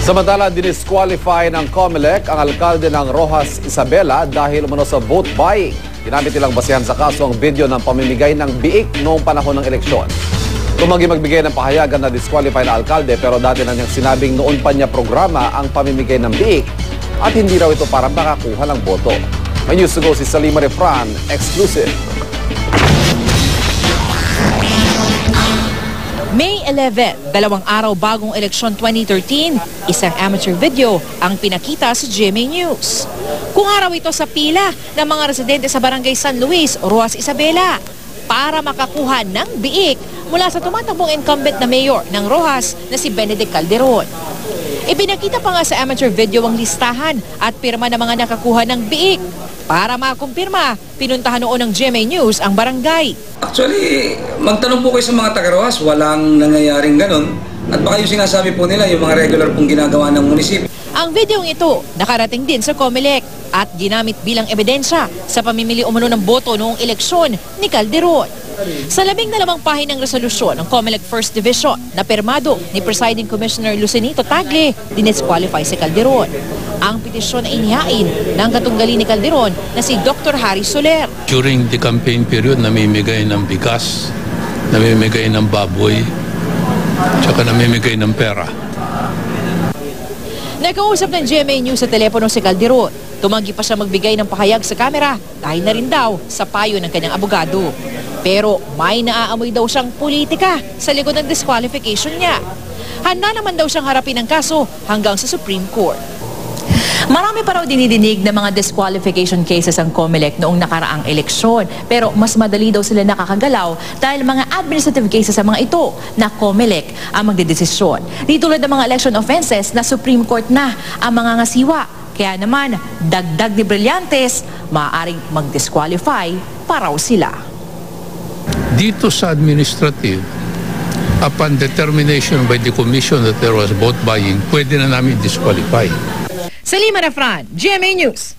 Samantala, dinisqualify ng COMELEC ang alkalde ng Roxas Isabela dahil umano sa vote buying. Ginamit nilang basehan sa kaso ang video ng pamimigay ng biik noong panahon ng eleksyon. Tumanggi magbigay ng pahayagan na disqualify na alkalde pero dati na niyang sinabing noon pa niya programa ang pamimigay ng biik at hindi raw ito para makakuha ng boto. May news to go si Salima Refran, exclusive. May 11, 2 araw bagong eleksyon 2013, isang amateur video ang pinakita sa GMA News. Kung araw ito sa pila ng mga residente sa Barangay San Luis, Roxas Isabela para makakuha ng biik mula sa tumatakbong incumbent na mayor ng Roxas na si Benedict Calderon. Ipinakita pa nga sa amateur video ang listahan at pirma ng mga nakakuha ng biik. Para makumpirma, pinuntahan noon ng GMA News ang barangay. Actually, magtanong po kayo sa mga taga-Roxas, walang nangyayaring ganun. At baka yung sinasabi po nila, yung mga regular pong ginagawa ng munisipyo. Ang videong ito nakarating din sa COMELEC at ginamit bilang ebidensya sa pamimili umano ng boto noong eleksyon ni Calderon. Sa 12 pahinang resolusyon ng COMELEC First Division na permado ni Presiding Commissioner Lucenito Tagle, dinisqualify si Calderon. Ang petisyon ay inihain ng katunggali ni Calderon na si Dr. Harry Soler. During the campaign period, namimigay ng bigas, namimigay ng baboy, tsaka namimigay ng pera. Nakausap ng GMA News sa telepono si Calderon. Tumanggi pa siya magbigay ng pahayag sa kamera dahil na rin daw sa payo ng kanyang abogado. Pero may naaamoy daw siyang politika sa likod ng disqualification niya. Handa naman daw siyang harapin ang kaso hanggang sa Supreme Court. Marami pa raw dinidinig na mga disqualification cases ang COMELEC noong nakaraang eleksyon. Pero mas madali daw sila nakakagalaw dahil mga administrative cases sa mga ito na COMELEC ang magdedesisyon. Di tulad ng mga election offenses na Supreme Court na ang mga ngasiwa. Kaya naman, dagdag ni Brillantes, maaaring mag-disqualify pa raw sila. Dito sa administrative, upon determination by the commission that there was vote buying, pwede na namin disqualify. Salima Refran, GMA News.